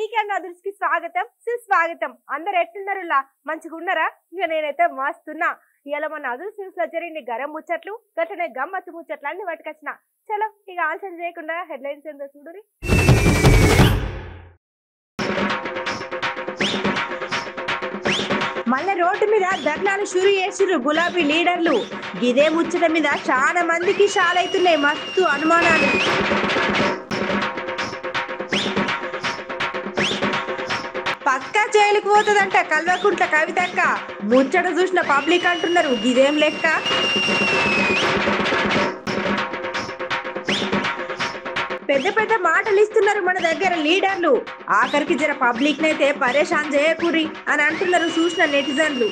ఈకెండ్ అదృష్టికి స్వాగతం సుస్వాగతం. అందరు ఎట్లున్నారులా? మంచిగా ఉన్నారా? ఇక నేనైతే మస్తున్నా. ఇలా మన అదృష్టి న్యూస్ లో జరిగిన గరం ముచ్చట్లు గట్లనే గమ్మత్తు ముచ్చట్లు అన్ని పట్టుకొచ్చిన. చలో ఇక ఆలోచన చేయకుండా హెడ్లైన్స్ ఏందో చూడురి. మళ్ళీ రోడ్డు మీద ధర్నాలు షురు చేసిర్రు గులాబీ లీడర్లు. గిదే ముచ్చట మీద చాలా మందికి షాలైతున్నాయి మస్తు అనుమానాలు. పక్కా జైలుకు పోతుందంట కల్వకుంట్ల కవితక్క. ముచ్చట చూసిన పబ్లిక్ అంటున్నారు గిదేం లెక్క. పెద్ద పెద్ద మాటలు ఇస్తున్నారు మన దగ్గర లీడర్లు. ఆఖరికి జర పబ్లిక్ నైతే పరేషాన్ చేయకూరి అని అంటున్నారు చూసిన నెటిజన్లు.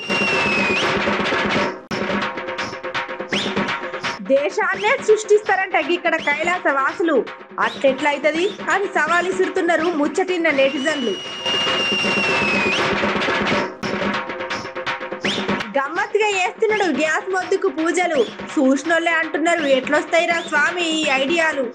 దేశాన్నే సృష్టిస్తారంట ఇక్కడ కైలాస వాసులు. అట్లెట్లయితది అని సవాల్ ఇస్తున్నారు ముచ్చటిన్న నెటిజన్లు. గమ్మత్తుగా చేస్తున్నాడు గ్యాస్ మొద్దుకు పూజలు. చూసినోళ్ళే అంటున్నారు ఎట్లొస్తాయిరా స్వామి ఈ ఐడియాలు.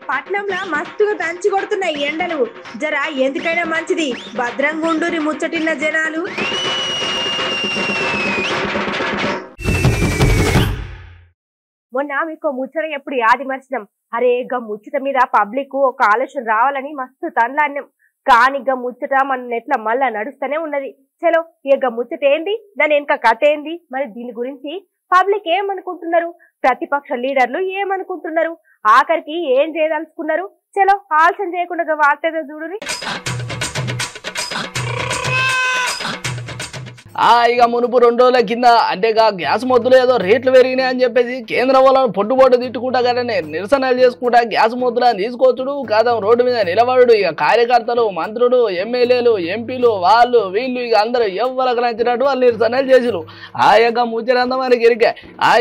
పట్నంలో మస్తుగా దంచి కొడుతున్నాయి ఎండలు. జర ఎందుకైనా మంచిది భద్రంగా ఉండురి ముచ్చటిన్న జనాలు. మొన్న మీకు ముచ్చట ఎప్పుడు యాది మర్చినాం. అరే గా ముచ్చట మీద పబ్లిక్ ఒక ఆలోచన రావాలని మస్తు తనలాన్నం. కానీ గా ముచ్చట మన నెట్ల మళ్ళా నడుస్తూనే ఉన్నది. చలో ఇక ముచ్చట ఏంది, దాని వెనక కథ ఏంది, మరి దీని గురించి పబ్లిక్ ఏమనుకుంటున్నారు, ప్రతిపక్ష లీడర్లు ఏమనుకుంటున్నారు, ఆఖరికి ఏం చేయదలుచుకున్నారు. చలో ఆలోచన చేయకుండా వార్త ఏదో చూడురి. ఇక మునుపు 2 రోజుల కింద అంటే గ్యాస్ మొద్దులు ఏదో రేట్లు పెరిగినాయి అని చెప్పేసి కేంద్రం వాళ్ళని పొట్టు తిట్టుకుంటా కానీ నిరసనలు చేసుకుంటా గ్యాస్ మొద్దులను తీసుకొచ్చుడు కాదా రోడ్డు మీద నిలబడు. ఇక కార్యకర్తలు మంత్రులు ఎమ్మెల్యేలు ఎంపీలు వాళ్ళు వీళ్ళు ఇక అందరూ ఎవరికి నచ్చినట్టు వాళ్ళు నిరసనలు చేసిరు. ఆ యొక్క ముచ్చరంతా మనకి ఇరికే.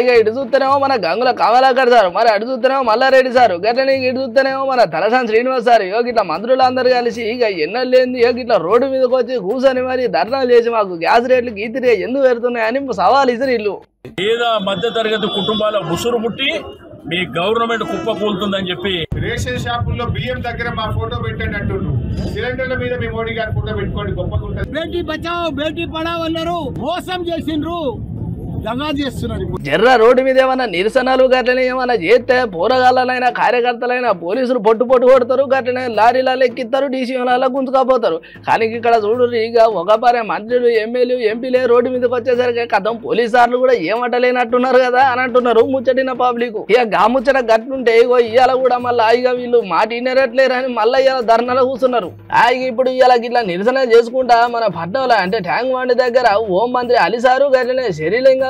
ఇక ఇటు చూస్తేనేమో మన గంగుల కమలాకర్ సారు, మరి అటు చూస్తేనేమో మల్లారెడ్డి సారు, గట్లనే ఇటు చూస్తేనేమో మన తలసాని శ్రీనివాస్ సారు. ఇక ఇట్లా మంత్రులు అందరూ కలిసి ఇక ఎన్నెళ్ళు లేని ఇక ఇట్లా రోడ్డు మీదకి వచ్చి కూర్చొని మరి ధర్నాలు చేసి మాకు గ్యాస్ రేట్లు గీతిరే ఎందుకు పెడుతున్నాయని సవాల్ ఇసిరిల్లు. పేద మధ్య తరగతి కుటుంబాల ముసురు ముట్టి మీ గవర్నమెంట్ కుప్ప కూలుతుందని చెప్పి రేషన్ షాపుల్లో బియ్యం దగ్గర మా ఫోటో పెట్టండి అంటున్నారు. సిలిండర్ల మీద మీ మోడీ గారి ఫోటో పెట్టుకోండి గొప్పగా. బేటీ బచావో బేటీ పడావో అన్నారు, మోసం చేసిండ్రు, జర్ర రోడ్డు మీద ఏమన్నా నిరసనలు గట్లనే ఏమన్నా చేస్తే పోరగాళ్ళనైనా కార్యకర్తలైనా పోలీసులు పొట్టు కొడతారు, గట్లనే లారీలలో ఎక్కిస్తారు, డీసీలలో గుంజుకపోతారు. కానీ ఇక్కడ చూడు ఇక ఒక పారే మంత్రులు ఎమ్మెల్యేలు ఎంపీలే రోడ్డు మీదకి వచ్చేసరికి కథం పోలీసార్లు కూడా ఏమంటలేనట్టున్నారు కదా అని అంటున్నారు ముచ్చటిన పబ్లిక్. ఇక గా ముచ్చట గట్టుంటే ఇగో ఇవాళ కూడా మళ్ళీ ఇక వీళ్ళు మాట వినరట్లేరని మళ్ళీ ఇవాళ ధర్నాలు కూర్చున్నారు. ఇప్పుడు ఇవాళ ఇట్లా నిరసన చేసుకుంటా మన పట్నంలో అంటే ట్యాంక్ బండ్ దగ్గర హోం మంత్రి అలిసారు, గట్లనే శ్రీలింగ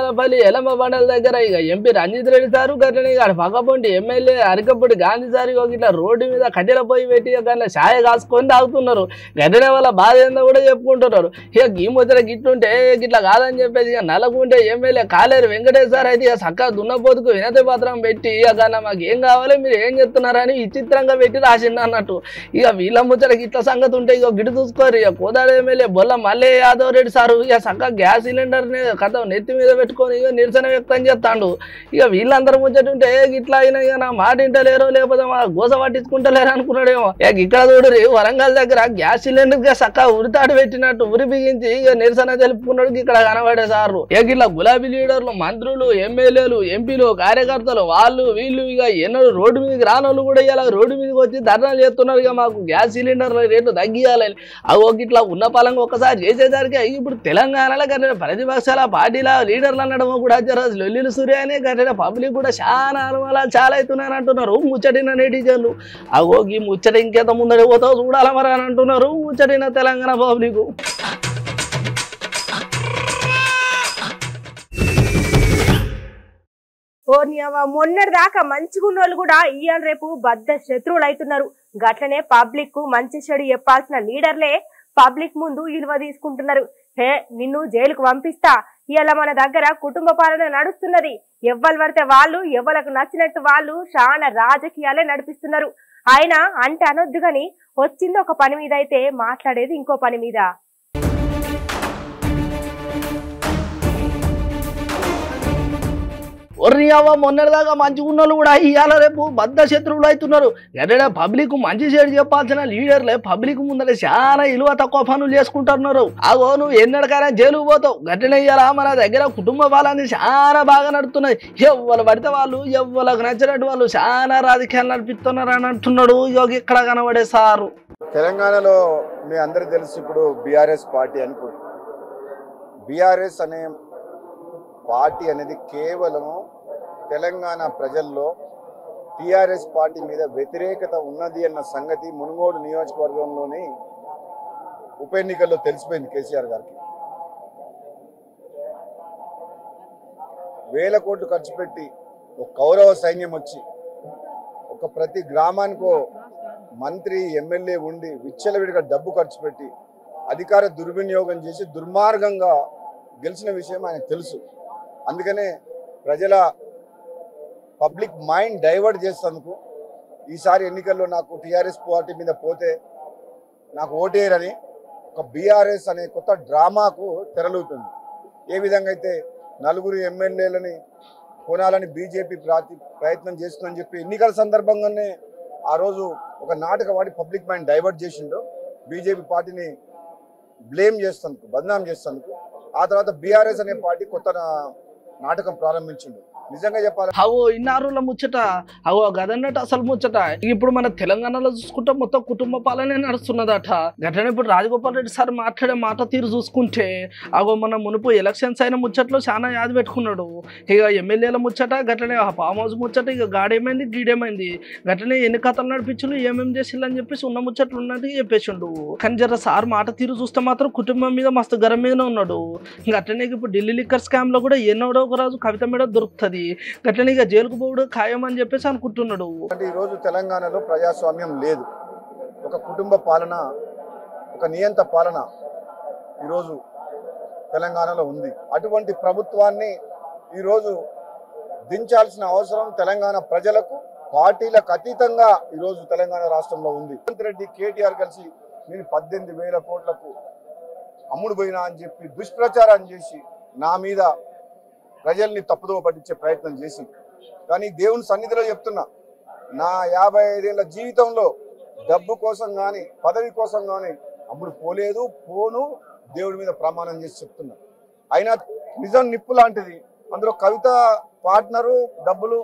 ఎలమ బండల దగ్గర ఇక ఎంపీ రంజిత్ రెడ్డి సారు, గట్లనే ఇక పక్కపొంటి ఎమ్మెల్యే అరకపొడి గాంధీ సార్ ఇట్లా రోడ్డు మీద కట్టెల పోయి పెట్టి గట్ల ఛాయ కాసుకొని తాగుతున్నారు. గట్లనే వాళ్ళ బాధ ఏందో కూడా చెప్పుకుంటున్నారు. ఇక ఈ ముచ్చట గిట్లుంటే ఇట్లా కాదని చెప్పేసి ఇక నల్లకుంటే ఎమ్మెల్యే కాలేరు వెంకటేష్ సార్ అయితే ఇక చక్కగా దున్నపోతుకు వినతి పత్రం పెట్టి ఇక మాకు ఏం కావాలి మీరు ఏం చెప్తున్నారని విచిత్రంగా పెట్టి రాసిండు అన్నట్టు. ఇక వీళ్ళ ముచ్చట ఇట్లా సంగతి ఉంటే ఇక గిడి చూసుకోరు. ఇక కోదాడ ఎమ్మెల్యే బొల్ల మల్లె యాదవ్ రెడ్డి సారు ఇక చక్కగా గ్యాస్ సిలిండర్ కథ నెత్తి మీద పెట్టుకొని ఇక నిరసన వ్యక్తం చేస్తాడు. ఇక వీళ్ళందరూ ముచ్చటుంటే ఇట్లా అయినా ఇక నా మాట ఇంటలేరో లేకపోతే మా గోస పట్టించుకుంటలేరు అనుకున్నాడేమో. ఇక ఇక్కడ చూడరి వరంగల్ దగ్గర గ్యాస్ సిలిండర్ చక్కగా ఉరితాడు పెట్టినట్టు ఉరి బిగించి ఇక నిరసన తెలుపుకున్నాడు ఇక్కడ కనబడే సార్లు. ఇక ఇట్లా గులాబీ లీడర్లు మంత్రులు ఎమ్మెల్యేలు ఎంపీలు కార్యకర్తలు వాళ్ళు వీళ్ళు ఇక ఎన్నడూ రోడ్డు మీదకి రానోళ్ళు కూడా ఇలా రోడ్డు మీదకి వచ్చి ధర్నాలు చేస్తున్నారు. ఇక మాకు గ్యాస్ సిలిండర్ రేట్లు తగ్గియాలని అవి ఇట్లా ఉన్న పాలంగా ఒకసారి చేసేసరికి ఇప్పుడు తెలంగాణలో కానీ ప్రతిపక్షాల పార్టీల లీడర్లు అన్నడం కూడా లొల్లిలు సూర్యానే గట్టిన పబ్లిక్ కూడా చాలా అనుమానాలు చాలా అవుతున్నాయని అంటున్నారు ముచ్చటిన నెటిజన్లు. ఈ ముచ్చట ఇంకేత ముందడి పోతావు చూడాల మరి అని అంటున్నారు ముచ్చటిన తెలంగాణ పబ్లిక్. మొన్నటి దాకా మంచిగున్నోళ్ళు కూడా ఇవాళ రేపు బద్ద శత్రువులు అవుతున్నారు. గట్లనే పబ్లిక్ కు మంచి చెడు చెప్పాల్సిన లీడర్లే పబ్లిక్ ముందు ఇలువ తీసుకుంటున్నారు. నిన్ను జైలుకు పంపిస్తా, ఇలా మన దగ్గర కుటుంబ పాలన నడుస్తున్నది, ఎవ్వరు పడితే వాళ్ళు ఎవరికి నచ్చినట్టు వాళ్ళు చాలా రాజకీయాలే నడిపిస్తున్నారు. ఆయన అంటే అనొద్దు గాని వచ్చింది ఒక పని మీద అయితే మాట్లాడేది ఇంకో పని మీద. ఒర్నియావా మొన్నటిదాకా మంచిగా ఉన్నోళ్ళు కూడా ఇవాళ రేపు బద్ద శత్రువులు అవుతున్నారు. ఎక్కడ పబ్లిక్ మంచి సైడ్ చెప్పాల్సిన లీడర్లే పబ్లిక్ ముందర చాలా ఇలువ తక్కువ పనులు చేసుకుంటున్నారు. అగో నువ్వు ఎన్నటికైనా జైలుకు పోతావు. గట్టిన ఇయ్యాలా మన దగ్గర కుటుంబ పాలన చాలా బాగా నడుతున్నాయి. ఎవ్వరు పడితే వాళ్ళు ఎవ్వరికి నచ్చినట్టు వాళ్ళు చాలా రాజకీయాలు నడిపిస్తున్నారు అని అంటున్నాడు ఇక్కడ కనబడే సారు. తెలంగాణలో మీ అందరికీ తెలుసు ఇప్పుడు బీఆర్ఎస్ పార్టీ అనుకుంటున్నాం. బీఆర్ఎస్ అనే పార్టీ అనేది కేవలం తెలంగాణ ప్రజల్లో టీఆర్ఎస్ పార్టీ మీద వ్యతిరేకత ఉన్నది అన్న సంగతి మునుగోడు నియోజకవర్గంలోని ఉప ఎన్నికల్లో తెలిసిపోయింది కేసీఆర్ గారికి. వేల కోట్లు ఖర్చు పెట్టి ఒక కౌరవ సైన్యం వచ్చి ఒక ప్రతి గ్రామానికో మంత్రి ఎమ్మెల్యే ఉండి విచ్చలవిడిగా డబ్బు ఖర్చు పెట్టి అధికార దుర్వినియోగం చేసి దుర్మార్గంగా గెలిచిన విషయం ఆయనకు తెలుసు. అందుకనే ప్రజల పబ్లిక్ మైండ్ డైవర్ట్ చేసేందుకు ఈసారి ఎన్నికల్లో నాకు టీఆర్ఎస్ పార్టీ మీద పోతే నాకు ఓటేయరని ఒక బీఆర్ఎస్ అనే కొత్త డ్రామాకు తెరలుతుంది. ఏ విధంగా అయితే నలుగురు ఎమ్మెల్యేలని కొనాలని బీజేపీ ప్రయత్నం చేస్తుందని చెప్పి ఎన్నికల సందర్భంగానే ఆ రోజు ఒక నాటకం వాడి పబ్లిక్ మైండ్ డైవర్ట్ చేసిండు. బీజేపీ పార్టీని బ్లేమ్ చేస్తేందుకు, బదనాం చేస్తేందుకు ఆ తర్వాత బీఆర్ఎస్ అనే పార్టీ కొత్త నాటకం ప్రారంభించిండు. నిజంగా చెప్పాలి అవో ఇన్నారుల ముచ్చట అవో గదన్నట్టు అసలు ముచ్చట. ఇప్పుడు మన తెలంగాణలో చూసుకుంటే మొత్తం కుటుంబ పాలనే నడుస్తున్నదట. గట్లనే ఇప్పుడు రాజగోపాల్ రెడ్డి సార్ మాట్లాడే మాట తీరు చూసుకుంటే అవో మన మునుపు ఎలక్షన్స్ అయిన ముచ్చట్లో చాలా యాద పెట్టుకున్నాడు. ఇక ఎమ్మెల్యేల ముచ్చట గట్లనే ఫామ్ హౌస్ ముచ్చట ఇక గాడేమైంది గీడేమైంది గట్లనే ఎన్ని కథలు నడిపించులు ఏమేమి చేసిల్లని చెప్పేసి ఉన్న ముచ్చట్లు ఉన్నది చెప్పేసిండు. కానీ జర సార్ మాట తీరు చూస్తే మాత్రం కుటుంబం మీద మస్తు గరం మీదనే ఉన్నాడు. గట్లనే ఇప్పుడు ఢిల్లీ లిక్కర్ స్కామ్ లో కూడా ఎన్నోడో ఒక రోజు కవిత మీద దొరుకుతుంది. గట్లనే ఇక జైలుకు పోవడం ఖాయం అని చెప్పేసి అనుకుంటున్నాడు. ఈ రోజు తెలంగాణలో ప్రజాస్వామ్యం లేదు. ఒక కుటుంబ పాలన, ఒక నియంత పాలన ఈరోజు తెలంగాణలో ఉంది. అటువంటి ప్రభుత్వాన్ని ఈరోజు దించాల్సిన అవసరం తెలంగాణ ప్రజలకు పార్టీలకు అతీతంగా ఈరోజు తెలంగాణ రాష్ట్రంలో ఉంది. రేవంత్ రెడ్డి కేటీఆర్ కలిసి నేను 18,000 కోట్లకు అమ్ముడు పోయినా అని చెప్పి దుష్ప్రచారం చేసి నా మీద ప్రజల్ని తప్పుదోవ పట్టించే ప్రయత్నం చేసి, కానీ దేవుని సన్నిధిలో చెప్తున్నా, నా 55 ఏళ్ల జీవితంలో డబ్బు కోసం కానీ పదవి కోసం కానీ అప్పుడు పోలేదు, పోను, దేవుడి మీద ప్రమాణం చేసి చెప్తున్నా. అయినా నిజం నిప్పు లాంటిది. అందులో కవిత పార్ట్నరు డబ్బులు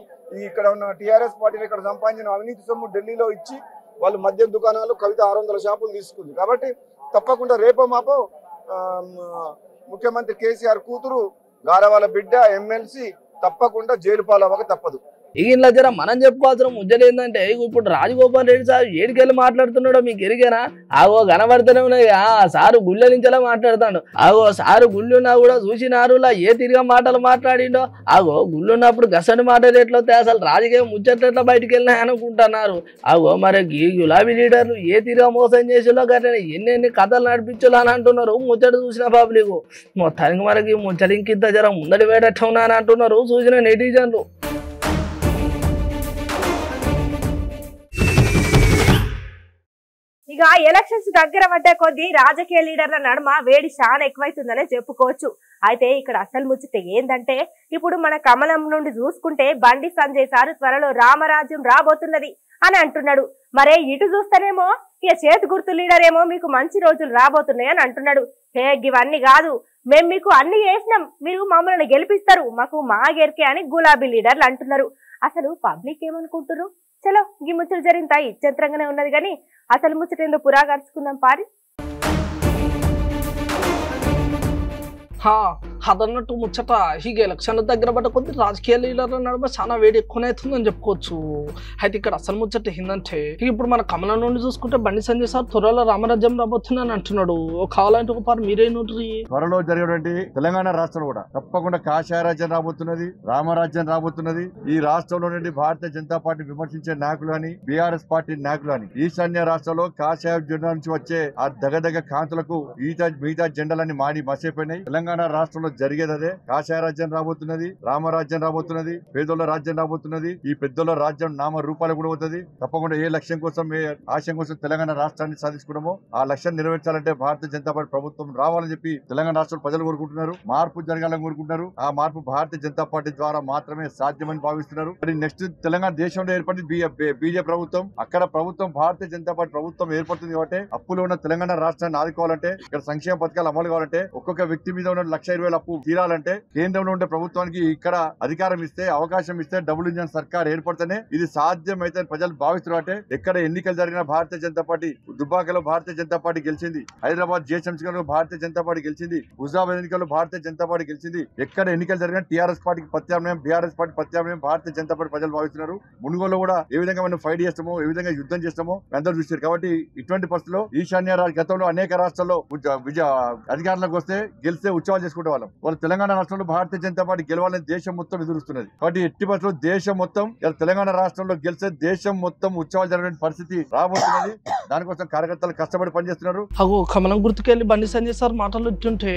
ఇక్కడ ఉన్న టీఆర్ఎస్ పార్టీలు ఇక్కడ సంపాదించిన అవినీతి సొమ్ము ఢిల్లీలో ఇచ్చి వాళ్ళు మద్యం దుకాణాలు కవిత 600 షాపులు తీసుకుంది. కాబట్టి తప్పకుండా రేపో మాపో ముఖ్యమంత్రి కేసీఆర్ కూతురు గారవాల బిడ్డ ఎమ్మెల్సీ తప్పకుండా జైలు పాలవ్వక తప్పదు. ఇలా జర మనం చెప్పుకోవాల్సిన ముచ్చట ఏంటంటే ఇప్పుడు రాజగోపాల్ రెడ్డి సార్ ఏడికెళ్ళి మాట్లాడుతున్నాడో మీకు ఎరిగేనా? ఆగో కనబడుతూనే ఉన్నాయి. సారు గుళ్ళ నుంచెలా మాట్లాడుతాడు. ఆగో సారు గుళ్ళున్నా కూడా చూసినారులా ఏ తిరిగా మాటలు మాట్లాడిండో. ఆగో గుళ్ళున్నప్పుడు గసడి మాటలు ఎట్లొస్తే అసలు రాజకీయం ముచ్చట్లు ఎట్లా బయటికి వెళ్ళినాయి అనుకుంటున్నారు. ఆగో మరి ఈ గులాబీ లీడర్లు ఏ తిరిగా మోసం చేసిలో గట్ల ఎన్ని కథలు నడిపించాలో అని అంటున్నారు. ముచ్చట చూసిన పబ్లిక్ మొత్తానికి మనకి ముచ్చట ఇంకింత జర ముందడి వేడట్టు ఉన్నా అని అంటున్నారు చూసిన నెటిజన్లు. ఇక ఎలక్షన్స్ దగ్గర పడ్డే కొద్దీ రాజకీయ లీడర్ల నడుమ వేడి చాలా ఎక్కువైతుందనే చెప్పుకోవచ్చు. అయితే ఇక్కడ అసలు ముచ్చట ఏందంటే ఇప్పుడు మన కమలం నుండి చూసుకుంటే బండి సంజయ్ సార్ త్వరలో రామరాజ్యం రాబోతున్నది అని అంటున్నాడు. మరే ఇటు చూస్తేనేమో ఇక చేతి గుర్తు లీడర్ ఏమో మీకు మంచి రోజులు రాబోతున్నాయి అని అంటున్నాడు. హే ఇవన్నీ కాదు, మేము మీకు అన్ని చేసినాం, మీరు మమ్మల్ని గెలిపిస్తారు, మాకు మా గెరికే అని గులాబీ లీడర్లు అంటున్నారు. అసలు పబ్లిక్ ఏమనుకుంటున్నారు? చలో ఈ ముచ్చలు జరిగితాయి చిత్రంగానే ఉన్నది కానీ అసలు ముచ్చట ఏందో పురాగర్చుకుందాం పారి. అదన్నట్టు ముచ్చట ఇక ఎలక్షన్ల దగ్గర పడ్డ కొద్ది రాజకీయ లీడర్ల నడుమ చాలా వేడి ఎక్కువనే అవుతుందని చెప్పుకోవచ్చు. అయితే ఇక్కడ అసలు ముచ్చట ఏంటంటే ఇప్పుడు మన కమలం నుండి చూసుకుంటే బండి సంజయ్ సార్ త్వరలో రామరాజ్యం రాబోతుందని అంటున్నాడు. కావాలంటే ఒక పారు మీరేంటి త్వరలో జరిగేటువంటి తెలంగాణ రాష్ట్రంలో కూడా తప్పకుండా కాషాయ రాజ్యం రాబోతున్నది, రామరాజ్యం రాబోతున్నది. ఈ రాష్ట్రంలో నుండి భారతీయ జనతా పార్టీ విమర్శించే నాయకులు అని, బీఆర్ఎస్ పార్టీ నాయకులు అని ఈశాన్య రాష్ట్రంలో కాషాయ జెండా నుంచి వచ్చే ఆ దగదగ కాంతులకు మిగతా జెండాలన్నీ మాడి మసైపోయినాయి. తెలంగాణ రాష్ట్రంలో జరిగేది అదే. కాషాయ రాజ్యం రాబోతున్నది, రామరాజ్యం రాబోతున్నది, పేదోళ్ళ రాజ్యం రాబోతున్నది. ఈ పెద్దోళ్ళ రాజ్యం నామ రూపాలు కూడా అవుతుంది. తప్పకుండా ఏ లక్ష్యం కోసం, ఏ ఆశయం కోసం తెలంగాణ రాష్ట్రాన్ని సాధించుకున్నామో ఆ లక్ష్యాన్ని నెరవేర్చాలంటే భారతీయ జనతా పార్టీ ప్రభుత్వం రావాలని చెప్పి తెలంగాణ రాష్ట్ర ప్రజలు కోరుకుంటున్నారు. మార్పు జరగాలని కోరుకుంటున్నారు. ఆ మార్పు భారతీయ జనతా పార్టీ ద్వారా మాత్రమే సాధ్యమని భావిస్తున్నారు. మరి నెక్స్ట్ తెలంగాణ దేశంలో ఏర్పడింది బీజేపీ ప్రభుత్వం. అక్కడ ప్రభుత్వం భారతీయ జనతా పార్టీ ప్రభుత్వం ఏర్పడుతుంది కాబట్టి అప్పులో ఉన్న తెలంగాణ రాష్ట్రాన్ని ఆదుకోవాలంటే, ఇక్కడ సంక్షేమ పథకాలు అమలు కావాలంటే, ఒక్కొక్క వ్యక్తి మీద ఉన్న 1,20,000 అప్పు తీరాలంటే కేంద్రంలో ఉండే ప్రభుత్వానికి ఇక్కడ అధికారం ఇస్తే, అవకాశం ఇస్తే డబుల్ ఇంజన్ సర్కార్ ఏర్పడితేనే ఇది సాధ్యమైతే ప్రజలు భావిస్తున్నారు. అంటే ఎక్కడ ఎన్నికలు జరిగిన భారతీయ జనతా పార్టీ, దుబ్బాకలో భారతీయ జనతా పార్టీ గెలిచింది, హైదరాబాద్ జిహెచ్ఎంసీ భారతీయ జనతా పార్టీ గెలిచింది, హుజాబాద్ ఎన్నికల్లో భారతీయ జనతా పార్టీ గెలిచింది. ఎక్కడ ఎన్నికలు జరిగిన టీఆర్ఎస్ పార్టీకి ప్రత్యామ్నాయం, బీఆర్ఎస్ పార్టీ ప్రత్యామ్నాయం భారతీయ జనతా పార్టీ ప్రజలు భావిస్తున్నారు. మునుగోలు కూడా ఏ విధంగా మనం ఫైట్ చేస్తామో, ఏ విధంగా యుద్ధం చేస్తామో అందరూ చూస్తారు. కాబట్టి ఇటువంటి పరిస్థితుల్లో ఈశాన్య గతంలో అనేక రాష్ట్రాల్లో అధికారంలోకి వస్తే గెలిస్తే ఉత్సవాలు చేసుకుంటే వాళ్ళు తెలంగాణ రాష్ట్రంలో భారతీయ జనతా పార్టీ గెలవాలని దేశం మొత్తం ఎదురుస్తున్నది. కాబట్టి ఎట్టి పరిస్థితుల్లో దేశం మొత్తం తెలంగాణ రాష్ట్రంలో గెలిస్తే దేశం మొత్తం ఉత్సవాలు జరిగే పరిస్థితి రాబోతున్నది. దానికోసం కార్యకర్తలు కష్టపడి పనిచేస్తున్నారు. కమలం గుర్తుకెళ్ళి బండి సంజయ్ సార్ మాటలు ఇట్టుంటే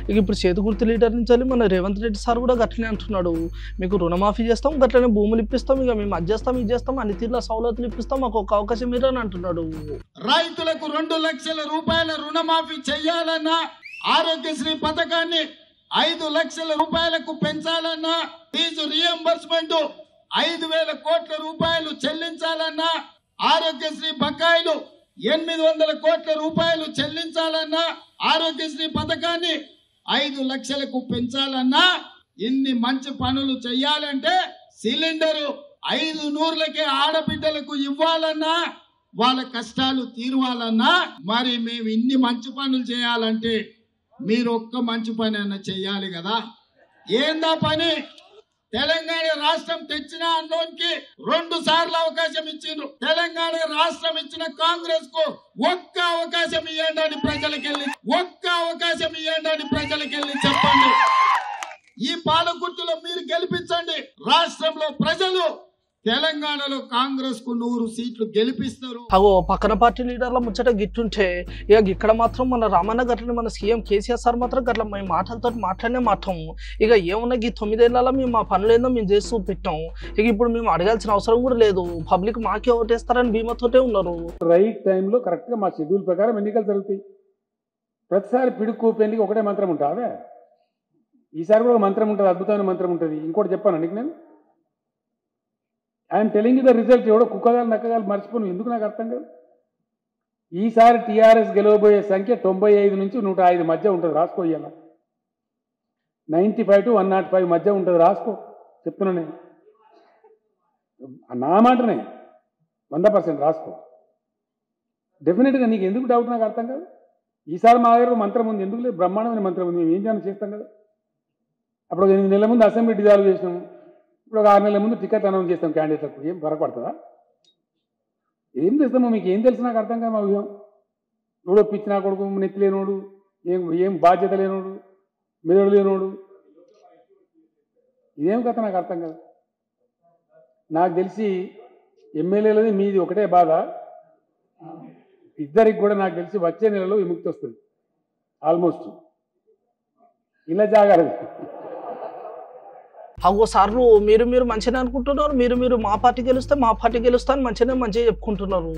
ఇక ఇప్పుడు చేతి గుర్తు లీడర్ నుంచి మన రేవంత్ రెడ్డి సార్ కూడా గట్లనే అంటున్నాడు. మీకు రుణమాఫీ చేస్తాం, గట్లనే భూములు ఇప్పిస్తాం, ఇక మేము అది చేస్తాం, ఇది చేస్తాం, అన్ని తీర్ల సౌలతులు ఇప్పిస్తాం, మాకు ఒక అవకాశం మీరు అని అంటున్నాడు. రైతులకు 2 లక్షల రూపాయల రుణమాఫీ చేయాలన్నా, ఆరోగ్యశ్రీ పథకాన్ని 5 లక్షల రూపాయలకు పెంచాలన్నా, ఫీజు రియంబర్స్మెంట్ 5,000 కోట్ల రూపాయలు చెల్లించాలన్నా, ఆరోగ్యశ్రీ బకాయిలు 800 కోట్ల రూపాయలు చెల్లించాలన్నా, ఆరోగ్యశ్రీ పథకాన్ని 5 లక్షలకు పెంచాలన్నా, ఇన్ని మంచి పనులు చెయ్యాలంటే సిలిండరు 500లకే ఆడబిడ్డలకు ఇవ్వాలన్నా, వాళ్ళ కష్టాలు తీరువాలన్నా, మరి మేము ఇన్ని మంచి పనులు చేయాలంటే మీరు ఒక్క మంచి పని అన్న చెయ్యాలి కదా. ఏందా పని? తెలంగాణ రాష్ట్రం తెచ్చిన అన్నోనికి 2 సార్లు అవకాశం ఇచ్చిండ్రు. తెలంగాణ రాష్ట్రం ఇచ్చిన కాంగ్రెస్ కు ఒక్క అవకాశం ఇవ్వండి అని ప్రజలకెళ్ళి చెప్పండి. ఈ పాలకుర్తిలో మీరు గెలిపించండి. రాష్ట్రంలో ప్రజలు తెలంగాణలో కాంగ్రెస్ కు 100 సీట్లు గెలిపిస్తారు. పక్కన పార్టీ లీడర్ల ముచ్చట గిట్టుంటే ఇక ఇక్కడ మాత్రం మన రామన్న గట్లని మన సీఎం కేసీఆర్ సార్ మాత్రం గట్ల మేము మాటలతో మాట్లాడనే మాట్లాము. ఇక ఏమన్నా ఈ 9 ఏళ్లలో మేము మా పనులు ఏందో మేము చేసి చూపెట్టాం. ఇక ఇప్పుడు మేము అడగాల్సిన అవసరం కూడా లేదు. పబ్లిక్ మాకే ఓటేస్తారని బీమాతోటే ఉన్నారు. రైట్ టైంలో కరెక్ట్గా మా షెడ్యూల్ ప్రకారం ఎన్నికలు జరుగుతాయి. ప్రతిసారి పిడుక్కు పెళ్లికి ఒకటే మంత్రం ఉంటుందా? ఈసారి కూడా ఒక మంత్రం ఉంటుంది, అద్భుతమైన మంత్రం ఉంటుంది. ఇంకోటి చెప్పాను నీకు నేను, I'm telling you the result. ఎవడో కుక్కగాలు నక్కగాలు మర్చిపోను, ఎందుకు నాకు అర్థం కాదు. ఈసారి టీఆర్ఎస్ గెలవబోయే సంఖ్య 95 నుంచి 105 మధ్య ఉంటుంది. రాసుకో, ఇవాళ 95 to 105 మధ్య ఉంటుంది. రాసుకో, చెప్తున్నా నేను, నా మాటనే 100% రాసుకో. డెఫినెట్గా నీకు ఎందుకు డౌట్ నాకు అర్థం కాదు. ఈసారి మా దగ్గర మంత్రం ఉంది, ఎందుకు లేదు, బ్రహ్మాండమైన మంత్రం ఉంది. మేము ఏం చేయాలని చేస్తాం కదా. అప్పుడు 8 నెలల ముందు అసెంబ్లీ డిజాల్వ్ చేసినాము, ఇప్పుడు 6 నెలల ముందు టికెట్ అనౌన్స్ చేస్తాం క్యాండిడేట్లకు. ఏం పొరపడుతుందా? ఏం చేస్తామో మీకు ఏం తెలుసు నాకు అర్థం కాదు. మా వ్యూహం ఎవడో పిచ్చిన కొడుకు, నెత్తి లేనోడు, ఏం బాధ్యత లేనోడు, మెదడు లేనోడు, ఇదేం కథ నాకు అర్థం కాదు. నాకు తెలిసి ఎమ్మెల్యేలది మీది ఒకటే బాధ. ఇద్దరికి కూడా నాకు తెలిసి వచ్చే నెలలో విముక్తి వస్తుంది ఆల్మోస్ట్. ఇలా జాగ్రత్త. సార్లు మీరు మంచిగా అనుకుంటున్నారు. మీరు మా పార్టీ గెలుస్తే మా పార్టీ గెలుస్తా అని మంచిగా చెప్పుకుంటున్నారు.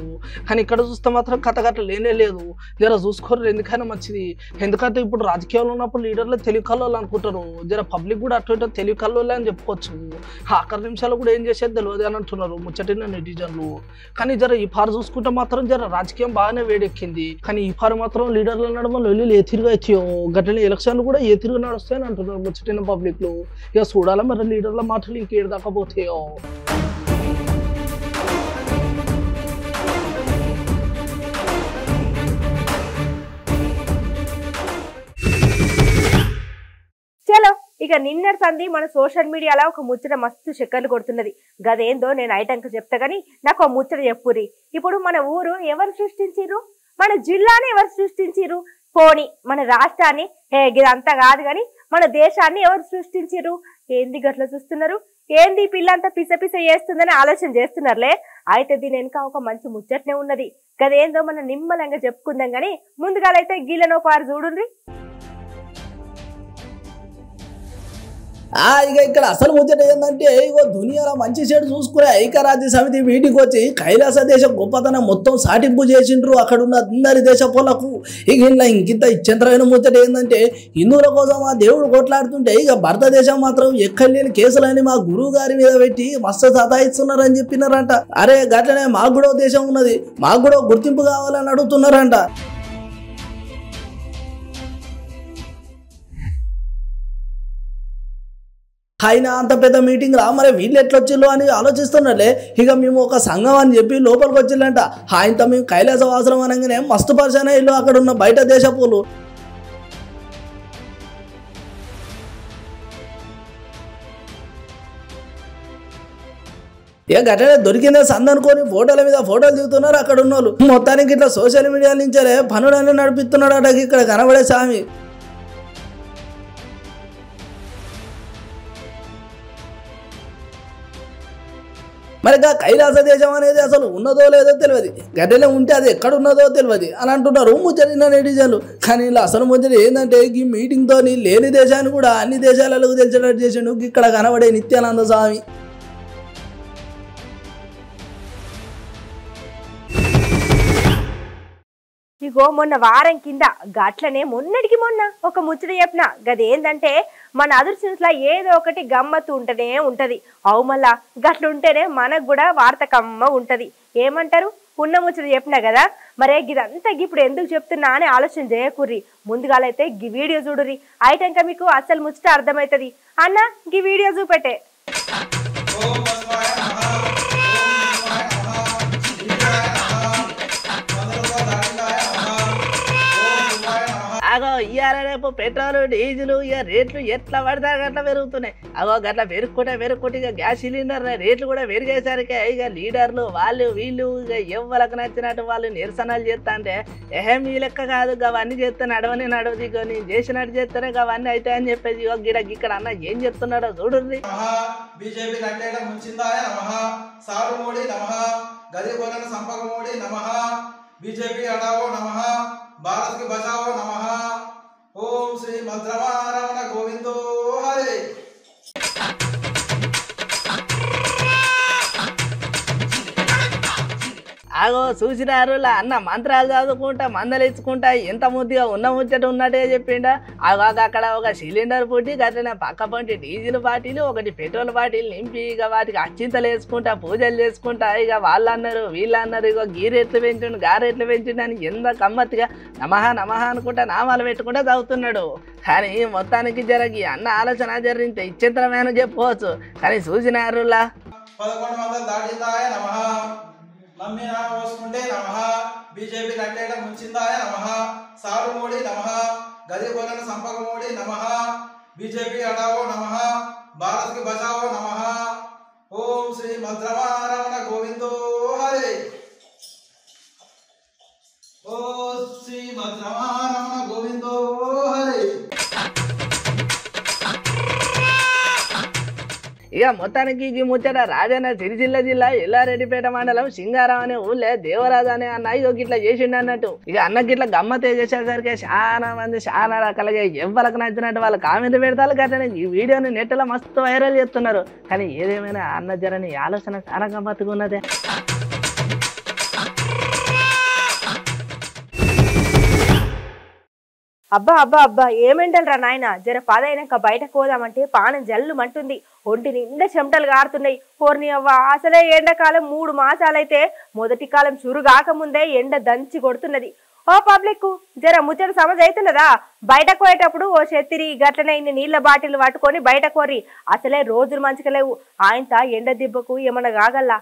కానీ ఇక్కడ చూస్తే మాత్రం కథ గట్ల లేనే లేదు. జర చూసుకోరు, ఎందుకైనా మంచిది. ఎందుకంటే ఇప్పుడు రాజకీయాల్లో ఉన్నప్పుడు లీడర్లు తెలుగు కళ్ళు అనుకుంటారు. జర పబ్లిక్ కూడా అటు తెలుగు కళ్ళు అని చెప్పుకోవచ్చు. ఆఖరి నిమిషాలు కూడా ఏం చేసేది తెలియదు అని అంటున్నారు ముచ్చటిన నెటిజన్లు. కానీ జర ఈ పారు చూసుకుంటే మాత్రం జర రాజకీయం బాగానే వేడెక్కింది. కానీ ఈ పారు మాత్రం లీడర్లు అనడం వల్ల ఏ తిరుగు అవుతాయో, గట్లనే ఎలక్షన్లు కూడా ఏ తిరుగు నడుస్తాయని అంటున్నారు ముచ్చటిన పబ్లిక్ లో. ఇక చూడాలి మరి లీడర్ల మాటలు ఇంకేడు దాకా పోతాయో. చలో ఇక నిన్నటి సంది మన సోషల్ మీడియాలో ఒక ముచ్చట మస్తు చక్కర్లు కొడుతున్నది. గదేందో నేను ఐటంక చెప్తా గానీ నాకు ముచ్చట చెప్పుర్రి. ఇప్పుడు మన ఊరు ఎవరు సృష్టించిర్రు? మన జిల్లాని ఎవరు సృష్టించిర్రు? పోని మన రాష్ట్రాన్ని ఇదంతా కాదు కానీ మన దేశాన్ని ఎవరు సృష్టించిర్రు? ఏంది గట్ల చూస్తున్నారు? ఏంది పిల్లంతా పిస చేస్తుందని ఆలోచన చేస్తున్నారులే. అయితే దీని వెనుక ఒక మంచి ముచ్చటనే ఉన్నది. గదేందో మనం నిమ్మలంగా చెప్పుకుందాం గానీ ముందుగాలైతే గీలనో పారు చూడుండ్రి. ఇక ఇక్కడ అసలు ముచ్చట ఏంటంటే ఇగో దునియాలో మంచి చెడు చూసుకునే ఐక్యరాజ్య సమితి మీటింగ్ వచ్చి కైలాస దేశ గొప్పతనం మొత్తం సాటింపు చేసిండ్రు అక్కడ ఉన్న అందరి దేశ పొలకు. ఇక ఇలా ఇంకింత ఇచ్చంతమైన ముచ్చట ఏంటంటే హిందువుల కోసం ఆ దేవుడు కొట్లాడుతుంటే ఇక భారతదేశం మాత్రం ఎక్కడ లేని కేసులని మా గురువు గారి మీద పెట్టి మస్తు సతాయిస్తున్నారని చెప్పినారంట. అరే గట్లనే మాకు కూడా దేశం ఉన్నది, మాకు కూడా గుర్తింపు కావాలని అడుగుతున్నారంట. అయినా అంత పెద్ద మీటింగ్ రా మరి వీళ్ళు ఎట్లొచ్చిల్లు అని ఆలోచిస్తున్నట్లే ఇక మేము ఒక సంఘం అని చెప్పి లోపలికి వచ్చిల్లంట. ఆయనతో మేము కైలాసవాసం అనగానే మస్తు పరిచయం ఇల్లు అక్కడ ఉన్న బయట దేశపులు. ఇక గట్లనే దొరికిందే సందనుకొని ఫోటోల మీద ఫోటోలు దిగుతున్నారు అక్కడ ఉన్న వాళ్ళు. మొత్తానికి ఇట్లా సోషల్ మీడియా నుంచే పనులన్నీ నడిపిస్తున్నాడట ఇక్కడ కనబడే స్వామి. మరి కైలాస దేశం అనేది అసలు ఉన్నదో లేదో తెలియదు, గడ్డలే ఉంటే అది ఎక్కడ ఉన్నదో తెలియదు అని అంటున్నారు ముచ్చటిన నెటిజన్లు. కానీ ఇలా అసలు ముచ్చట ఏంటంటే ఈ మీటింగ్తో లేని దేశాన్ని కూడా అన్ని దేశాలకు తెలిసేటట్టు చేసిండు ఇక్కడ కనబడే నిత్యానంద స్వామి. ఇగో మొన్న వారం కింద గట్లనే మొన్నటికి మొన్న ఒక ముచ్చట చెప్పిన గదేందంటే మన అదృష్టంలో ఏదో ఒకటి గమ్మత్తు ఉంటనే ఉంటది. అవు మళ్ళా గట్లుంటేనే మనకు కూడా వార్త కమ్మ ఉంటది. ఏమంటారు? ఉన్న ముచ్చట చెప్పినా కదా, మరే గిదంతా ఇప్పుడు ఎందుకు చెప్తున్నా అని ఆలోచన చేయకూర్రి. ముందుగాలైతే గీ వీడియో చూడుర్రి, అయిటాక మీకు అసలు ముచ్చట అర్థమవుతుంది. అన్న గీ వీడియో చూపెట్టే. అగో ఇయ్యాల రేపు పెట్రోల్ డీజిల్ ఇక రేట్లు ఎట్లా పడితే అట్లా పెరుగుతున్నాయి. అగో గట్లా పెరుగుకుంటే ఇక గ్యాస్ సిలిండర్ రేట్లు కూడా పెరిగేసరికి ఇక లీడర్లు వాళ్ళు వీళ్ళు ఇక ఎవరికి నచ్చినట్టు వాళ్ళు నిరసనలు చేస్తా అంటే మీ లెక్క కాదు అవన్నీ చేస్తే నడవని నడవదు, ఇక నేను చేసినట్టు చేస్తేనే అవన్నీ అవుతాయి అని చెప్పేసి ఇక ఇక్కడ అన్న ఏం చెప్తున్నాడో చూడండి. బీజేపీ నట్టేట ముంచిందాయ నమః, సారు మోడీ నమః, గది కొలను సంపక మోడీ నమః, బీజేపీ హటావో నమః, భారత్ కి బచావో నమః, ఓం శ్రీ మద్రమారమణ గోవిందో హరే. అగో చూసినారు అన్న మంత్రాలు చదువుకుంటా మందలు ఇచ్చుకుంటా ఎంత ముద్దుగా ఉన్న ముచ్చట ఉన్నట్టే చెప్పిండా. అగో అక్కడ ఒక సిలిండర్ పుట్టి గట్లనే పక్క పంటి డీజిల్ బాటిల్ ఒకటి పెట్రోల్ బాటిల్ నింపి ఇక వాటికి అచ్చింతలు వేసుకుంటా పూజలు చేసుకుంటా ఇక వాళ్ళు అన్నారు వీళ్ళు అన్నారు ఇక గీ రేట్లు పెంచుండు గా రేట్లు పెంచుండు అని ఎంత కమ్మత్తిగా నమః నమః అనుకుంటా నామాలు పెట్టుకుంటా చదువుతున్నాడు. కానీ మొత్తానికి జరగి అన్న ఆలోచన జరిగితే ఇచ్చింతరమైన చెప్పుకోవచ్చు. కానీ చూసినారులా 1100 దాటిందాయ నమః, మమ్మీ నా పోసుకుంటే నమః, బీజేపీ నట్టేట ముంచిందాయ నమః, సారు మోడీ నమః, గది కొలను సంపక మోడీ నమః, బీజేపీ హటావో నమః, భారత్ కి బచావో నమః, ఓం శ్రీ మద్రమారమణ గోవిందో హరే. ఓం శ్రీ మద్రమారమణ గోవిందో హరే. ఇక మొత్తానికి ఈ ముచ్చట రాజన్న సిరిసిల్ల జిల్లా ఎల్లారెడ్డిపేట మండలం సింగారం అనే ఊళ్ళే దేవరాజు అనే అన్న ఇక ఇట్లా చేసిండు అన్నట్టు. ఇక అన్నకి ఇట్లా గమ్మతే చేసేసరికి చాలా మంది చాలా రకాలుగా ఎవరికి నచ్చినట్టు వాళ్ళు కామెంట్ పెడతారు. గట్లనే ఈ వీడియోని నెట్లో మస్తు వైరల్ చేస్తున్నారు. కానీ ఏదేమైనా అన్న జరని ఆలోచన చాలా గమ్మత్తుగా ఉన్నదే. అబ్బా అబ్బా అబ్బా ఏమెండలరా నాయన, జర పదైనాక బయటకు పోదామంటే పానం జల్లుమంటుంది, ఒంటి నిండా చెమటలు గారుతున్నాయి. పోర్ని అవ్వ అసలే ఎండాకాలం 3 మాసాలైతే మొదటి కాలం చురు కాకముందే ఎండ దంచి కొడుతున్నది. ఓ పబ్లిక్ జర ముచ్చట సమజ్ అవుతున్నదా? బయటకు పోయేటప్పుడు ఓ చెత్తిరి గట్లనే ఇన్ని నీళ్ల బాటిల్ పట్టుకొని బయట కోరి, అసలే రోజులు మంచిగా లేవు. ఆయనత ఎండ దిబ్బకు ఏమన్నా కాగల్లా?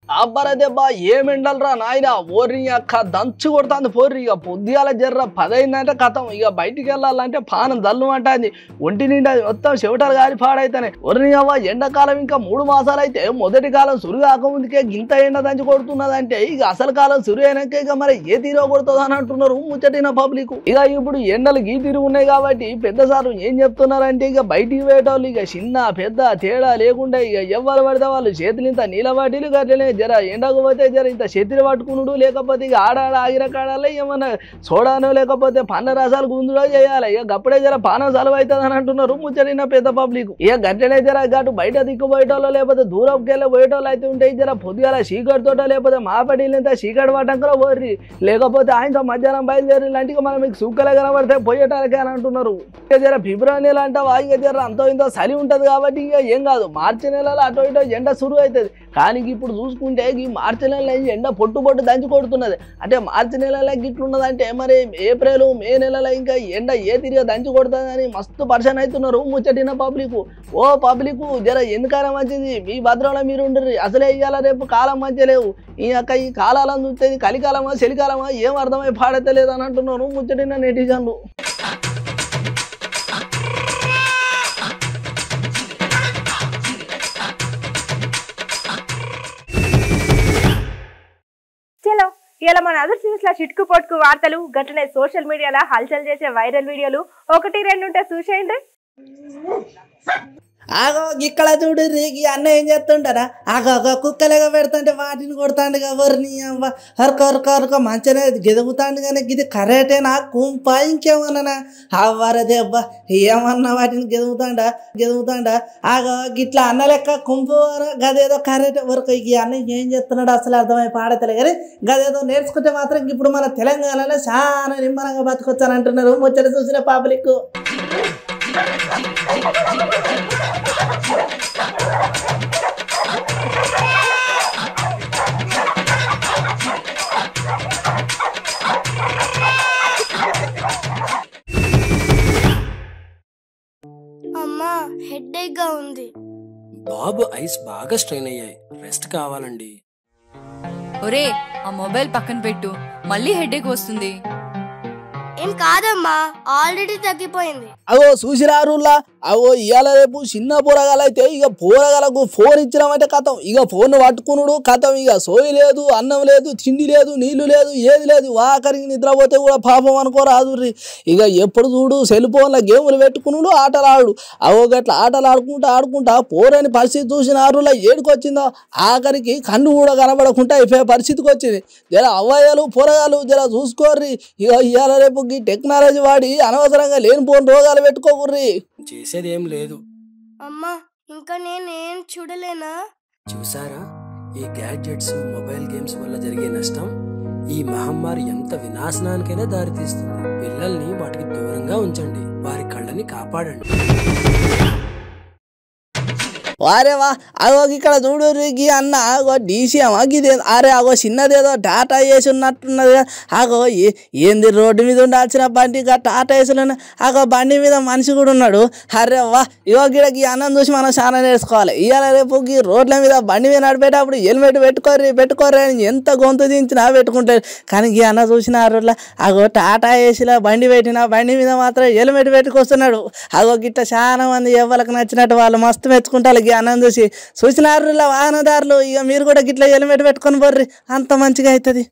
అబ్బర దెబ్బ ఏమెండలరా నాయన, ఓర్రి అక్క దంచు కొడుతుంది పోర్రి. ఇక పొద్దుగాల జర్ర 10 అయిందంటే కథం ఇక బయటికి వెళ్ళాలంటే పానం దల్లు అంటుంది. ఒంటి నిండా మొత్తం చెమటలు గారి పాడైతేనే. ఒర్రి అవ్వ ఎండాకాలం ఇంకా 3 మాసాలు అయితే మొదటి కాలం సురు కాకముందుకే గింత ఎండ దంచి కొడుతున్నదంటే ఇక అసలు కాలం సురు అయినాక ఇక మరి ఏ తీరో కొడుతుంది అని అంటున్నారు ముచ్చటిన పబ్లిక్. ఇక ఇప్పుడు ఎండలు గీ తీరు ఉన్నాయి కాబట్టి పెద్ద సార్లు ఏం చెప్తున్నారంటే ఇక బయటికి పోయేటోళ్ళు ఇక చిన్న పెద్ద తేడా లేకుండా ఇక ఎవరు పడితే వాళ్ళు చేతులింత నీళ్ళ బాటిలు గట్లనే జర ఎండకు పోతే జర ఇంత చెత్తిని పట్టుకునుడు లేకపోతే ఇక ఆడాడ ఆగిర కాడాలి ఏమన్నా సోడానో లేకపోతే పండ్ల రసాలు గుంజుడో చేయాలి ఇక గప్పుడే జర పానం సెలవు అవుతుంది అని అంటున్నారు ముచ్చటిన పెద్ద పబ్లిక్ ఇక గట్టనే జర గటు బయట దిక్కు పోయేటోళ్ళు లేకపోతే దూరంకి వెళ్ళి పోయేటోళ్ళు అయితే ఉంటాయి జర పొద్దుగాల చీకటి తోట లేకపోతే మాపడినంత చీకటి పట్టంకరా పోర్రి లేకపోతే ఆయనతో మధ్యాహ్నం బయలుదేరి లాంటిగా మనం మీకు సుక్కలే కనబడితే పోయేటాలకే అని అంటున్నారు ఇక జర ఫిబ్రవరి నెల అంటావా ఇక జర అంతో ఇంతో చలి ఉంటుంది కాబట్టి ఇక ఏం కాదు మార్చి నెలలో అటో ఇటో ఎండ సురువు అవుతుంది కానీ ఇప్పుడు చూసుకుంటే ఈ మార్చి నెలలో ఎండ పొట్టు దంచి కొడుతున్నది అంటే మార్చి నెలలో గిట్లున్నది అంటే మరి ఏప్రిల్ మే నెలలో ఇంకా ఎండ ఏ తిరిగా దంచి కొడుతుందని మస్తు పర్సన్ అవుతున్నారు ముచ్చటిన పబ్లిక్ ఓ పబ్లిక్ జర ఎందుకైనా మంచిది మీ భద్రంలో మీరు ఉండరు అసలే ఇయ్యాల రేపు కాలం మంచి లేవు ఈ యొక్క ఈ కాలాలను చూస్తే కలికాలమా చలికాలమా ఏం అర్థమై పాడైతే లేదని అంటున్నారు ముచ్చటిన నెటిజన్లు ఇలా మన అదర్ న్యూస్ లా చిట్కు పొట్టుకు వార్తలు గట్లనే సోషల్ మీడియాలో హల్చల్ చేసే వైరల్ వీడియోలు 1-2 ఉంటే చూసేయండి ఆగో ఇక్కడ చూడు రేగి అన్న ఏం చేస్తుంటారా ఆగో కుక్కలేగా పెడుతుంటే వాటిని కొడుతాండు ఎవరిని హరక మంచిగా గెదుగుతాండు కానీ ఇది కరెక్టేనా కుంప ఇంకేమన్నా అవ్వరదే అబ్బా ఏమన్నా వాటిని గెదుగుతాండా ఆగో గిట్లా అన్న లెక్క కుంపు గదేదో కరెక్ట్ వరకు ఈ అన్న ఏం చేస్తున్నాడు అసలు అర్థమై పాడతలే కానీ గదేదో నేర్చుకుంటే మాత్రం ఇప్పుడు మన తెలంగాణలో చాలా నిమ్మరంగా బతుకొచ్చానంటున్నారు ముచ్చట చూసిన పబ్లిక్ అమ్మా హెడేక్ గా ఉంది బాబు ఐస్ బాగా స్ట్రెయిన్ అయ్యాయి రెస్ట్ కావాలండి ఒరే ఆ మొబైల్ పక్కన పెట్టు మళ్ళీ హెడేక్ వస్తుంది ఏం కాదమ్మా ఆల్రెడీ తగ్గిపోయింది అగో చూసిరారులా అగో ఇవాళ రేపు చిన్న పోరగాలైతే ఇక పోరగాలకు ఫోన్ ఇచ్చినామంటే కథం ఇక ఫోన్ పట్టుకున్నాడు కథం ఇక సోయి లేదు అన్నం లేదు తిండి లేదు నీళ్లు లేదు ఏది లేదు ఆఖరికి నిద్రపోతే కూడా పాపం అనుకోరాదుర్రి ఇక ఎప్పుడు చూడు సెల్ ఫోన్లో గేములు పెట్టుకున్నాడు ఆటలాడు అగో గట్ల ఆటలు ఆడుకుంటా పోరని పరిస్థితి చూసినారులా ఏడుకొచ్చిందో ఆఖరికి కన్ను కూడా కనబడకుండా అయిపోయే పరిస్థితికి వచ్చింది జర అవ్వయ్యలు పోరగాలు జర చూసుకోర్రి ఇక ఇవాళ రేపు ఈ టెక్నాలజీ వాడి అనవసరంగా లేనిపోని రోగాలు పెట్టుకోకుర్రి చేసేది ఏం లేదు అమ్మా ఇంకా నేనేం చూడలేనా చూసారా ఈ గ్యాడ్జెట్స్ మొబైల్ గేమ్స్ వల్ల జరిగే నష్టం ఈ మహమ్మారి ఎంత వినాశనానికైనా దారితీస్తుంది పిల్లల్ని వాటికి దూరంగా ఉంచండి వారి కళ్ళని కాపాడండి వారేవా అగో ఇక్కడ చూడు రీగి అన్న ఆగో డీసీఎమా గిదే అరే అగో చిన్నదేదో టాటా వేసి ఉన్నట్టున్నది ఆగో ఏంది రోడ్డు మీద ఉండాల్సిన బండి టాటా వేసులు ఆగో బండి మీద మనిషి కూడా ఉన్నాడు అరే వా ఇగో గిడకి అన్నం చూసి మనం చాలా నేర్చుకోవాలి ఇవాళ రేపు ఈ రోడ్ల మీద బండి మీద నడిపేటప్పుడు హెల్మెట్ పెట్టుకోర్రి అని ఎంత గొంతు దించినా పెట్టుకుంటారు కానీ ఈ అన్న చూసిన ఆ రోడ్ల అగో టాటా వేసిలా బండి పెట్టిన బండి మీద మాత్రం హెల్మెట్ పెట్టుకొస్తున్నాడు అగో గిట్ట చాలా మంది ఎవరికి నచ్చినట్టు వాళ్ళు మస్తు మెచ్చుకుంటారు అన్నం చూసి చూసినారు వాహనదారులు ఇక మీరు కూడా గిట్లా హెల్మెట్ పెట్టుకొని పోర్రి అంత మంచిగా అవుతుంది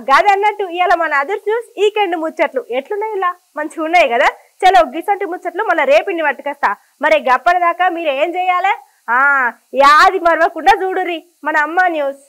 గది అన్నట్టు ఇవాళ మన అదర్ న్యూస్ వీకెండ్ ముచ్చట్లు ఎట్లున్నాయి ఇలా మంచిగా ఉన్నాయి కదా చలో గిసంటి ముచ్చట్లు మళ్ళీ రేపిండి పట్టుకొస్తా మరి గప్పటిదాకా మీరు ఏం చేయాలి యాది మరవకుండా చూడుర్రి మన అమ్మ న్యూస్.